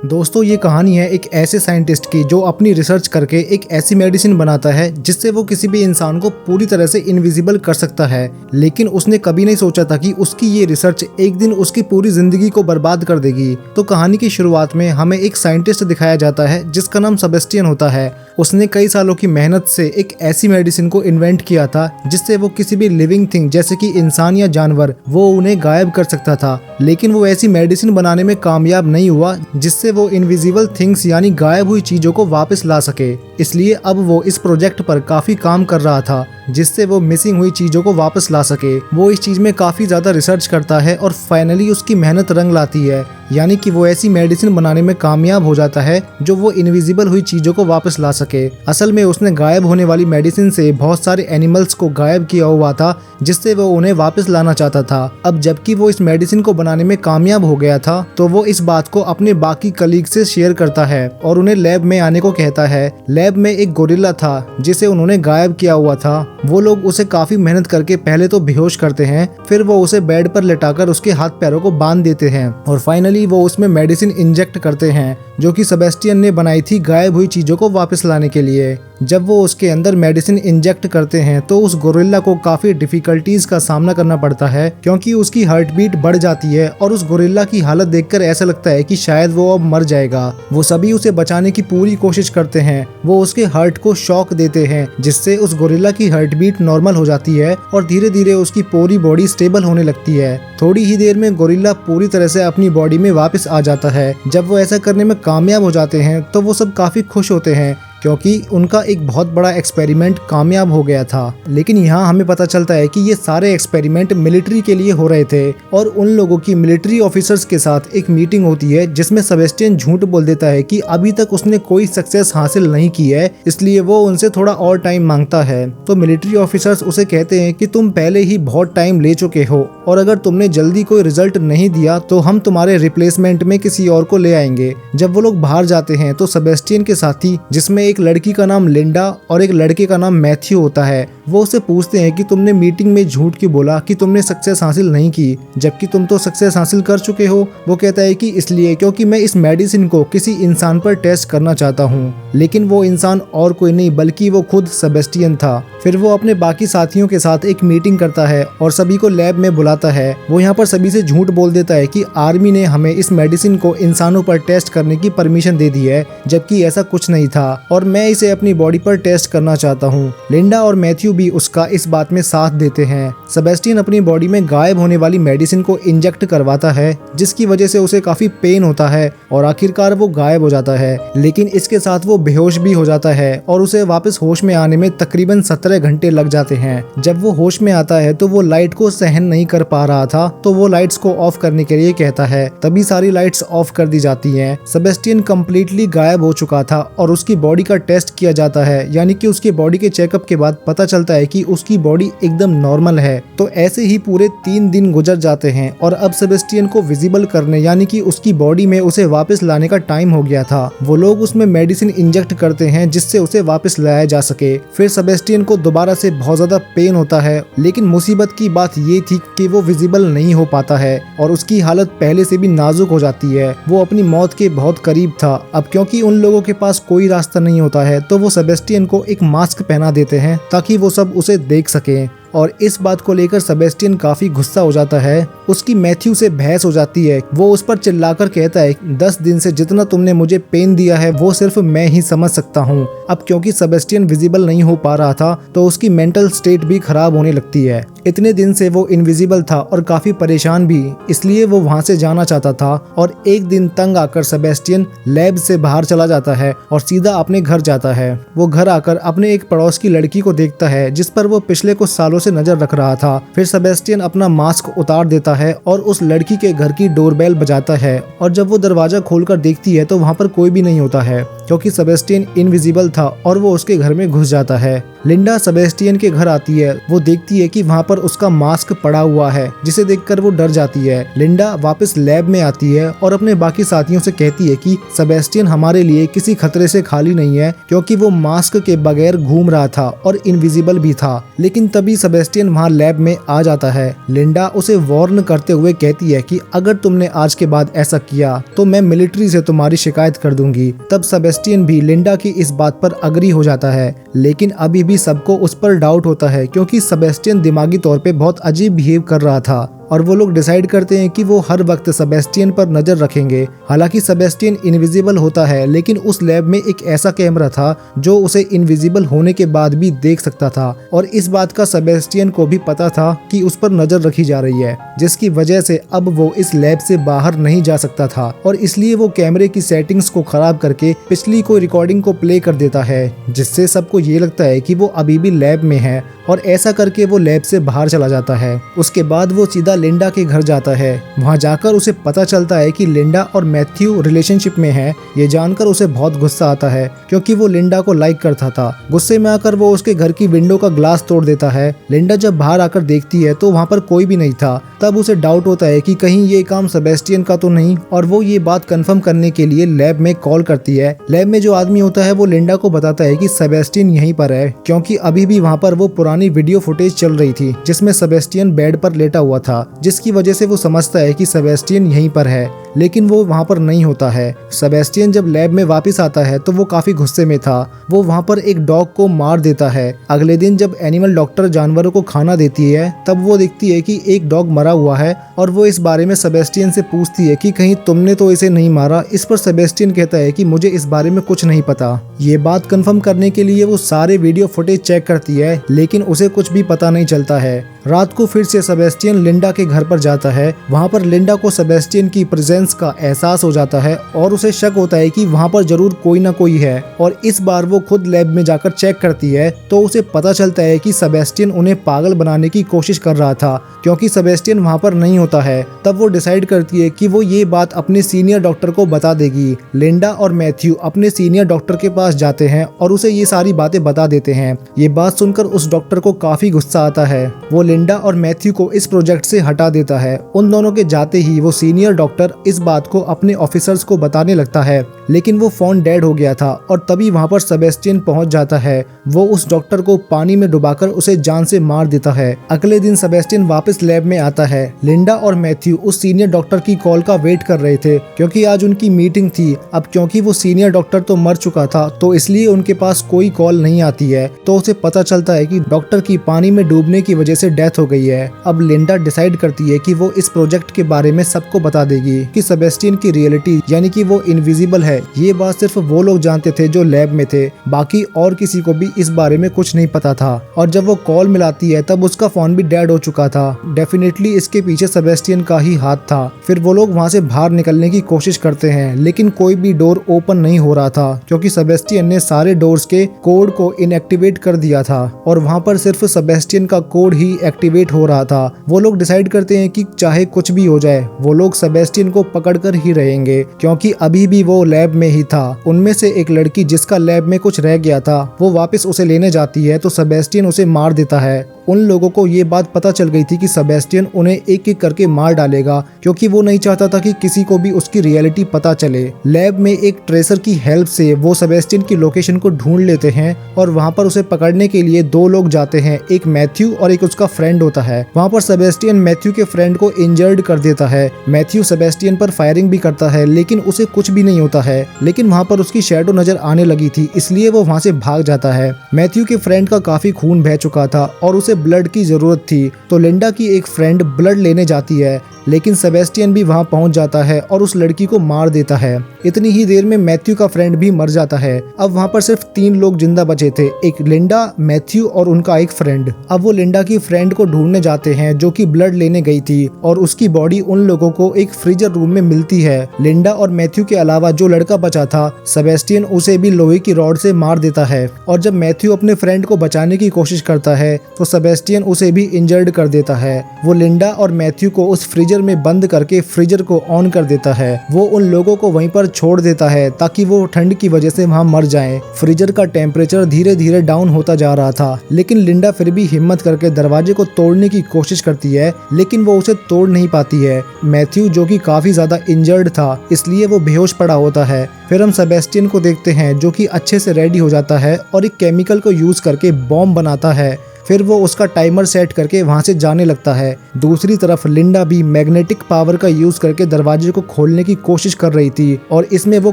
दोस्तों ये कहानी है एक ऐसे साइंटिस्ट की जो अपनी रिसर्च करके एक ऐसी मेडिसिन बनाता है जिससे वो किसी भी इंसान को पूरी तरह से इनविजिबल कर सकता है। लेकिन उसने कभी नहीं सोचा था कि उसकी ये रिसर्च एक दिन उसकी पूरी जिंदगी को बर्बाद कर देगी। तो कहानी की शुरुआत में हमें एक साइंटिस्ट दिखाया जाता है जिसका नाम सेबेस्टियन होता है। उसने कई सालों की मेहनत से एक ऐसी मेडिसिन को इन्वेंट किया था जिससे वो किसी भी लिविंग थिंग जैसे कि इंसान या जानवर वो उन्हें गायब कर सकता था। लेकिन वो ऐसी मेडिसिन बनाने में कामयाब नहीं हुआ जिससे वो इनविजिबल थिंग्स यानी गायब हुई चीजों को वापस ला सके। इसलिए अब वो इस प्रोजेक्ट पर काफी काम कर रहा था जिससे वो मिसिंग हुई चीजों को वापस ला सके। वो इस चीज में काफी ज्यादा रिसर्च करता है और फाइनली उसकी मेहनत रंग लाती है, यानी कि वो ऐसी मेडिसिन बनाने में कामयाब हो जाता है जो वो इनविजिबल हुई चीजों को वापस ला सके। असल में उसने गायब होने वाली मेडिसिन से बहुत सारे एनिमल्स को गायब किया हुआ था जिससे वो उन्हें वापस लाना चाहता था। अब जबकि वो इस मेडिसिन को बनाने में कामयाब हो गया था तो वो इस बात को अपने बाकी कलीग से शेयर करता है और उन्हें लैब में आने को कहता है। लैब में एक गोरिल्ला था जिसे उन्होंने गायब किया हुआ था। वो लोग उसे काफी मेहनत करके पहले तो बेहोश करते हैं, फिर वो उसे बेड पर लेटाकर उसके हाथ पैरों को बांध देते हैं और फाइनली वो उसमें मेडिसिन इंजेक्ट करते हैं जो कि सेबेस्टियन ने बनाई थी गायब हुई चीजों को वापस लाने के लिए। जब वो उसके अंदर मेडिसिन इंजेक्ट करते हैं तो उस गोरिल्ला को काफी डिफिकल्टीज का सामना करना पड़ता है क्योंकि उसकी हार्ट बीट बढ़ जाती है और उस गोरिल्ला की हालत देखकर ऐसा लगता है कि शायद वो अब मर जाएगा। वो सभी उसे बचाने की पूरी कोशिश करते हैं। वो उसके हार्ट को शॉक देते हैं जिससे उस गोरिल्ला की हार्ट बीट नॉर्मल हो जाती है और धीरे धीरे उसकी पूरी बॉडी स्टेबल होने लगती है। थोड़ी ही देर में गोरिल्ला पूरी तरह से अपनी बॉडी में वापस आ जाता है। जब वो ऐसा करने में कामयाब हो जाते हैं तो वो सब काफी खुश होते हैं क्योंकि उनका एक बहुत बड़ा एक्सपेरिमेंट कामयाब हो गया था। लेकिन यहाँ हमें पता चलता है कि ये सारे एक्सपेरिमेंट मिलिट्री के लिए हो रहे थे और उन लोगों की मिलिट्री ऑफिसर्स के साथ एक मीटिंग होती है जिसमें सेबेस्टियन झूठ बोल देता है कि अभी तक उसने कोई सक्सेस हासिल नहीं की है, इसलिए वो उनसे थोड़ा और टाइम मांगता है। तो मिलिट्री ऑफिसर्स उसे कहते हैं कि तुम पहले ही बहुत टाइम ले चुके हो और अगर तुमने जल्दी कोई रिजल्ट नहीं दिया तो हम तुम्हारे रिप्लेसमेंट में किसी और को ले आएंगे। जब वो लोग बाहर जाते हैं तो सेबेस्टियन के साथी, जिसमें एक लड़की का नाम लिंडा और एक लड़के का नाम मैथ्यू होता है, वो उससे पूछते हैं कि तुमने मीटिंग में झूठ क्यों बोला कि तुमने सक्सेस हासिल नहीं की जबकि तुम तो सक्सेस हासिल कर चुके हो। वो कहता है कि इसलिए क्योंकि मैं इस मेडिसिन को किसी इंसान पर टेस्ट करना चाहता हूँ। लेकिन वो इंसान और कोई नहीं बल्कि वो खुद सेबेस्टियन था। फिर वो अपने बाकी साथियों के साथ एक मीटिंग करता है और सभी को लैब में बुलाता है। वो यहाँ पर सभी से झूठ बोल देता है कि आर्मी ने हमें इस मेडिसिन को इंसानों पर टेस्ट करने की परमिशन दे दी है जबकि ऐसा कुछ नहीं था और मैं इसे अपनी बॉडी पर टेस्ट करना चाहता हूँ। लिंडा और मैथ्यू भी उसका इस बात में साथ देते हैं। सेबेस्टियन अपनी बॉडी में गायब होने वाली मेडिसिन को इंजेक्ट करवाता है जिसकी वजह से उसे काफी पेन होता है और आखिरकार वो गायब हो जाता है। लेकिन इसके साथ वो बेहोश भी हो जाता है और उसे वापस होश में आने में तकरीबन 17 घंटे लग जाते हैं। जब वो होश में आता है तो वो लाइट को सहन नहीं कर पा रहा था तो वो लाइट्स को ऑफ करने के लिए कहता है। तभी सारी लाइट्स ऑफ कर दी जाती हैं। सेबेस्टियन कम्प्लीटली गायब हो चुका था और उसकी बॉडी का टेस्ट किया जाता है, यानी कि उसकी बॉडी के चेकअप के बाद पता चलता है कि उसकी बॉडी एकदम नॉर्मल है। तो ऐसे ही पूरे 3 दिन गुजर जाते हैं और अब सेबेस्टियन को विजिबल करने यानी कि उसकी बॉडी में उसे वापस लाने का टाइम हो गया था। वो लोग उसमें मेडिसिन इंजेक्ट करते हैं जिससे उसे वापस लाया जा सके। फिर सेबेस्टियन को दोबारा से बहुत ज्यादा पेन होता है, लेकिन मुसीबत की बात ये थी कि वो विजिबल नहीं हो पाता है और उसकी हालत पहले से भी नाजुक हो जाती है। वो अपनी मौत के बहुत करीब था। अब क्योंकि उन लोगों के पास कोई रास्ता नहीं होता है तो वो सेबेस्टियन को एक मास्क पहना देते हैं ताकि वो सब उसे देख सकें और इस बात को लेकर सेबेस्टियन काफी गुस्सा हो जाता है। उसकी मैथ्यू से बहस हो जाती है। वो उस पर चिल्लाकर कहता है 10 दिन से जितना तुमने मुझे पेन दिया है वो सिर्फ मैं ही समझ सकता हूँ। अब क्योंकि सेबेस्टियन विजिबल नहीं हो पा रहा था तो उसकी मेंटल स्टेट भी खराब होने लगती है। इतने दिन से वो इनविजिबल था और काफी परेशान भी, इसलिए वो वहाँ से जाना चाहता था और एक दिन तंग आकर सेबेस्टियन लैब से बाहर चला जाता है और सीधा अपने घर जाता है। वो घर आकर अपने एक पड़ोस की लड़की को देखता है जिस पर वो पिछले कुछ सालों से नजर रख रहा था। फिर सेबेस्टियन अपना मास्क उतार देता है और उस लड़की के घर की डोरबेल बजाता है और जब वो दरवाजा खोलकर देखती है तो वहाँ पर कोई भी नहीं होता है। क्योंकि सेबेस्टियन इनविजिबल था और वो उसके घर में घुस जाता है। लिंडा सेबेस्टियन के घर आती है। वो देखती है कि वहाँ पर उसका मास्क पड़ा हुआ है, जिसे देखकर वो डर जाती है। लिंडा वापस लैब में आती है और अपने बाकी साथियों से कहती है कि सेबेस्टियन हमारे लिए किसी खतरे से खाली नहीं है, क्योंकि वो मास्क के बगैर घूम रहा था और इनविजिबल भी था। लेकिन तभी सेबेस्टियन वहाँ लैब में आ जाता है। लिंडा उसे वार्न करते हुए कहती है कि अगर तुमने आज के बाद ऐसा किया तो मैं मिलिट्री से तुम्हारी शिकायत कर दूंगी। तब सेबेस्टियन भी लिंडा की इस बात पर अग्री हो जाता है, लेकिन अभी भी सबको उस पर डाउट होता है, क्योंकि सेबेस्टियन दिमागी तौर पे बहुत अजीब बिहेव कर रहा था। और वो लोग डिसाइड करते हैं कि वो हर वक्त सेबेस्टियन पर नजर रखेंगे। हालांकि सेबेस्टियन इनविजिबल होता है, लेकिन उस लैब में एक ऐसा कैमरा था जो उसे इनविजिबल होने के बाद भी देख सकता था, और इस बात का सेबेस्टियन को भी पता था कि उस पर नजर रखी जा रही है, जिसकी वजह से अब वो इस लैब से बाहर नहीं जा सकता था। और इसलिए वो कैमरे की सेटिंग्स को खराब करके पिछली कोई रिकॉर्डिंग को प्ले कर देता है, जिससे सबको ये लगता है कि वो अभी भी लैब में है, और ऐसा करके वो लैब से बाहर चला जाता है। उसके बाद वो सीधा लिंडा के घर जाता है। वहाँ जाकर उसे पता चलता है कि लिंडा और मैथ्यू रिलेशनशिप में है। ये जानकर उसे बहुत गुस्सा आता है, क्योंकि वो लिंडा को लाइक करता था। गुस्से में आकर वो उसके घर की विंडो का ग्लास तोड़ देता है। लिंडा जब बाहर आकर देखती है तो वहाँ पर कोई भी नहीं था। तब उसे डाउट होता है कि कहीं ये काम सेबेस्टियन का तो नहीं, और वो ये बात कंफर्म करने के लिए लैब में कॉल करती है। लैब में जो आदमी होता है वो लिंडा को बताता है कि सेबेस्टियन यहीं पर है, क्योंकि अभी भी वहाँ पर वो पुरानी वीडियो फुटेज चल रही थी जिसमें सेबेस्टियन बेड पर लेटा हुआ था, जिसकी वजह से वो समझता है कि सेबेस्टियन यहीं पर है, लेकिन वो वहाँ पर नहीं होता है। सेबेस्टियन जब लैब में वापस आता है तो वो काफी गुस्से में था। वो वहाँ पर एक डॉग को मार देता है। अगले दिन जब एनिमल डॉक्टर जानवरों को खाना देती है तब वो देखती है कि एक डॉग मरा हुआ है, और वो इस बारे में सेबेस्टियन से पूछती है कि कहीं तुमने तो इसे नहीं मारा। इस पर सेबेस्टियन कहता है कि मुझे इस बारे में कुछ नहीं पता। ये बात कंफर्म करने के लिए वो सारे वीडियो फुटेज चेक करती है, लेकिन उसे कुछ भी पता नहीं चलता है। रात को फिर से सेबेस्टियन लिंडा के घर पर जाता है। वहाँ पर लिंडा को सेबेस्टियन की प्रेजेंस का एहसास हो जाता है और उसे शक होता है कि वहाँ पर जरूर कोई ना कोई है, और इस बार वो खुद लैब में जाकर चेक करती है तो उसे पता चलता है कि सेबेस्टियन उन्हें पागल बनाने की कोशिश कर रहा था, क्योंकि सेबेस्टियन वहाँ पर नहीं होता है। तब वो डिसाइड करती है कि वो ये बात अपने सीनियर डॉक्टर को बता देगी। लिंडा और मैथ्यू अपने सीनियर डॉक्टर के पास जाते हैं और उसे ये सारी बातें बता देते हैं। ये बात सुनकर उस डॉक्टर को काफी गुस्सा आता है। वो लिंडा और मैथ्यू को इस प्रोजेक्ट से हटा देता है। उन दोनों के जाते ही वो सीनियर डॉक्टर इस बात को अपने ऑफिसर्स को बताने लगता है, लेकिन वो फोन डेड हो गया था, और तभी वहाँ पर सेबेस्टियन पहुंच जाता है। वो उस डॉक्टर को पानी में डुबाकर उसे जान से मार देता है। अगले दिन सेबेस्टियन वापस लैब में आता है। लिंडा और मैथ्यू उस सीनियर डॉक्टर की कॉल का वेट कर रहे थे, क्योंकि आज उनकी मीटिंग थी। अब क्योंकि वो सीनियर डॉक्टर तो मर चुका था, तो इसलिए उनके पास कोई कॉल नहीं आती है। तो उसे पता चलता है कि डॉक्टर की पानी में डूबने की वजह से डेथ हो गई है। अब लिंडा डिसाइड करती है कि वो इस प्रोजेक्ट के बारे में सबको बता देगी कि सेबेस्टियन की रियलिटी यानी कि वो इनविजिबल है, ये बात सिर्फ वो लोग जानते थे जो लैब में थे। बाकी और किसी को भी इस बारे में कुछ नहीं पता था। और जब वो कॉल मिलाती है तब उसका फोन भी डेड हो चुका था। डेफिनेटली इसके पीछे सेबेस्टियन का ही हाथ था। फिर वो लोग वहाँ से बाहर निकलने की कोशिश करते हैं, लेकिन कोई भी डोर ओपन नहीं हो रहा था, क्योंकि सेबेस्टियन ने सारे डोर्स के कोड को इनएक्टिवेट कर दिया था, और वहाँ पर सिर्फ सेबेस्टियन का कोड ही एक्टिवेट हो रहा था। वो लोग डिसाइड करते हैं कि चाहे कुछ भी हो जाए वो लोग सेबेस्टियन को पकड़कर ही रहेंगे, क्योंकि अभी भी वो लैब में ही था। उनमें से एक लड़की जिसका लैब में कुछ रह गया था वो वापस उसे लेने जाती है, तो सेबेस्टियन उसे मार देता है। उन लोगों को ये बात पता चल गई थी कि सेबेस्टियन उन्हें एक एक करके मार डालेगा, क्योंकि वो नहीं चाहता था कि किसी को भी उसकी रियलिटी पता चले। लैब में एक ट्रेसर की हेल्प से वो सेबेस्टियन की लोकेशन को ढूंढ लेते हैं, और वहाँ पर उसे पकड़ने के लिए दो लोग जाते हैं, एक मैथ्यू और एक उसका फ्रेंड होता है। वहाँ पर सेबेस्टियन मैथ्यू के फ्रेंड को इंजर्ड कर देता है। मैथ्यू सेबेस्टियन पर फायरिंग भी करता है, लेकिन उसे कुछ भी नहीं होता है। लेकिन वहाँ पर उसकी शैडो नजर आने लगी थी, इसलिए वो वहाँ से भाग जाता है। मैथ्यू के फ्रेंड का काफी खून बह चुका था और उसे ब्लड की जरूरत थी, तो लिंडा की एक फ्रेंड ब्लड लेने जाती है, लेकिन सेबेस्टियन भी वहां पहुंच जाता है और उस लड़की को मार देता है। इतनी ही देर में मैथ्यू का फ्रेंड भी मर जाता है। अब वहां पर सिर्फ 3 लोग जिंदा बचे थे, एक लिंडा, मैथ्यू और उनका एक फ्रेंड। अब वो लिंडा की फ्रेंड को ढूंढने जाते हैं जो कि ब्लड लेने गई थी, और उसकी बॉडी उन लोगों को एक फ्रीजर रूम में मिलती है। लिंडा और मैथ्यू के अलावा जो लड़का बचा था, सेबेस्टियन उसे भी लोहे की रॉड से मार देता है और जब मैथ्यू अपने फ्रेंड को बचाने की कोशिश करता है तो सेबेस्टियन उसे भी इंजर्ड कर देता है। वो लिंडा और मैथ्यू को उस फ्रीजर में बंद करके फ्रीजर को ऑन कर देता है। वो उन लोगों को वहीं पर छोड़ देता है ताकि वो ठंड की वजह से वहां मर जाएं। फ्रीजर का टेम्परेचर धीरे धीरे डाउन होता जा रहा था, लेकिन लिंडा फिर भी हिम्मत करके दरवाजे को तोड़ने की कोशिश करती है, लेकिन वो उसे तोड़ नहीं पाती है। मैथ्यू जो कि काफी ज्यादा इंजर्ड था, इसलिए वो बेहोश पड़ा होता है। फिर हम सेबेस्टियन को देखते हैं जो कि अच्छे से रेडी हो जाता है और एक केमिकल को यूज करके बॉम्ब बनाता है। फिर वो उसका टाइमर सेट करके वहां से जाने लगता है। दूसरी तरफ लिंडा भी मैग्नेटिक पावर का यूज करके दरवाजे को खोलने की कोशिश कर रही थी और इसमें वो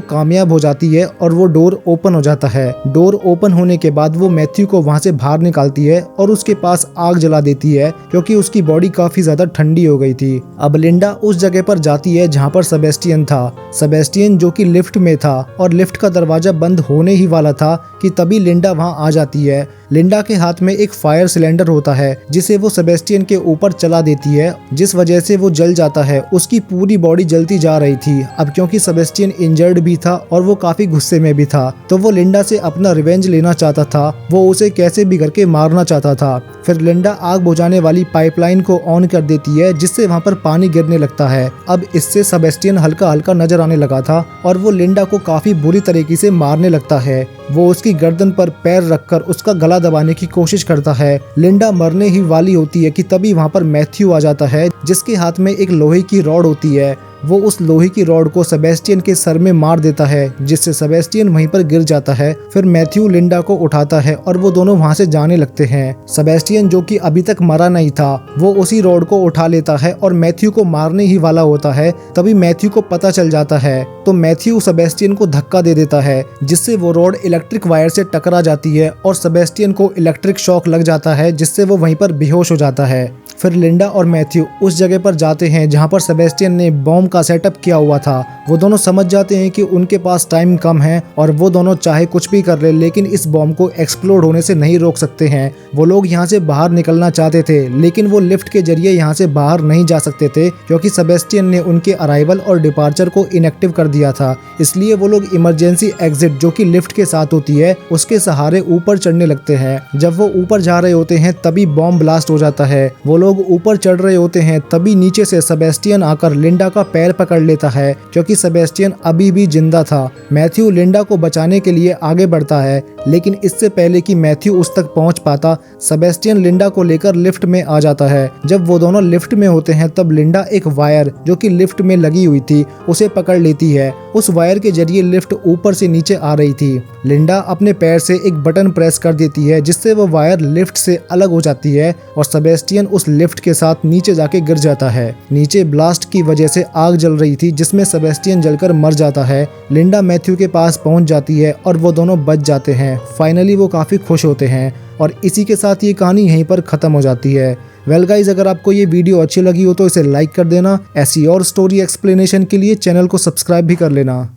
कामयाब हो जाती है और वो डोर ओपन हो जाता है। डोर ओपन होने के बाद वो मैथ्यू को वहां से बाहर निकालती है और उसके पास आग जला देती है क्योंकि उसकी बॉडी काफी ज्यादा ठंडी हो गई थी। अब लिंडा उस जगह पर जाती है जहाँ पर सेबेस्टियन था। सेबेस्टियन जो कि लिफ्ट में था और लिफ्ट का दरवाजा बंद होने ही वाला था कि तभी लिंडा वहां आ जाती है। लिंडा के हाथ में एक फायर सिलेंडर होता है जिसे वो सेबेस्टियन के ऊपर चला देती है, जिस वजह से वो जल जाता है। उसकी पूरी बॉडी जलती जा रही थी। अब क्योंकि सेबेस्टियन इंजर्ड भी था और वो काफी गुस्से में भी था, तो वो लिंडा से अपना रिवेंज लेना चाहता था। वो उसे कैसे भी करके मारना चाहता था। फिर लिंडा आग बुझाने वाली पाइपलाइन को ऑन कर देती है जिससे वहाँ पर पानी गिरने लगता है। अब इससे सेबेस्टियन हल्का हल्का नजर आने लगा था और वो लिंडा को काफी बुरी तरीके से मारने लगता है। वो उसकी गर्दन पर पैर रखकर उसका गला दबाने की कोशिश करता है। लिंडा मरने ही वाली होती है कि तभी वहाँ पर मैथ्यू आ जाता है जिसके हाथ में एक लोहे की रॉड होती है। वो उस लोहे की रॉड को सेबेस्टियन के सर में मार देता है जिससे सेबेस्टियन वहीं पर गिर जाता है। फिर मैथ्यू लिंडा को उठाता है और वो दोनों वहां से जाने लगते हैं। सेबेस्टियन जो कि अभी तक मरा नहीं था, वो उसी रॉड को उठा लेता है और मैथ्यू को मारने ही वाला होता है। तभी मैथ्यू को पता चल जाता है तो मैथ्यू सेबेस्टियन को धक्का दे देता है जिससे वो रॉड इलेक्ट्रिक वायर से टकरा जाती है और सेबेस्टियन को इलेक्ट्रिक शॉक लग जाता है जिससे वो वहीं पर बेहोश हो जाता है। फिर लिंडा और मैथ्यू उस जगह पर जाते हैं जहां पर सेबेस्टियन ने बॉम्ब का सेटअप किया हुआ था। वो दोनों समझ जाते हैं कि उनके पास टाइम कम है और वो दोनों चाहे कुछ भी कर ले लेकिन इस बॉम्ब को एक्सप्लोड होने से नहीं रोक सकते हैं। वो लोग यहाँ से बाहर निकलना चाहते थे लेकिन वो लिफ्ट के जरिए यहाँ से बाहर नहीं जा सकते थे क्योंकि सेबेस्टियन ने उनके अराइवल और डिपार्चर को इनएक्टिव कर दिया था। इसलिए वो लोग इमरजेंसी एग्जिट जो कि लिफ्ट के साथ होती है उसके सहारे ऊपर चढ़ने लगते हैं। जब वो ऊपर जा रहे होते हैं तभी बॉम्ब ब्लास्ट हो जाता है। वो लोग ऊपर चढ़ रहे होते हैं तभी नीचे से सेबेस्टियन आकर लिंडा का पैर पकड़ लेता है क्योंकि सेबेस्टियन अभी भी जिंदा था। मैथ्यू लिंडा को बचाने के लिए आगे बढ़ता है लेकिन इससे पहले कि मैथ्यू उस तक पहुंच पाता, सेबेस्टियन लिंडा को लेकर लिफ्ट में आ जाता है। जब वो दोनों लिफ्ट में होते हैं तब लिंडा एक वायर जो कि लिफ्ट में लगी हुई थी उसे पकड़ लेती है। उस वायर के जरिए लिफ्ट ऊपर से नीचे आ रही थी। लिंडा अपने पैर से एक बटन प्रेस कर देती है जिससे वो वायर लिफ्ट से अलग हो जाती है और सेबेस्टियन उस लिफ्ट के साथ नीचे जाके गिर जाता है। नीचे ब्लास्ट की वजह से आग जल रही थी जिसमें सेबेस्टियन जलकर मर जाता है। लिंडा मैथ्यू के पास पहुंच जाती है और वो दोनों बच जाते हैं। फाइनली वो काफी खुश होते हैं और इसी के साथ ये कहानी यहीं पर खत्म हो जाती है। वेल गाइज, अगर आपको ये वीडियो अच्छी लगी हो तो इसे लाइक कर देना। ऐसी और स्टोरी एक्सप्लेनेशन के लिए चैनल को सब्सक्राइब भी कर लेना।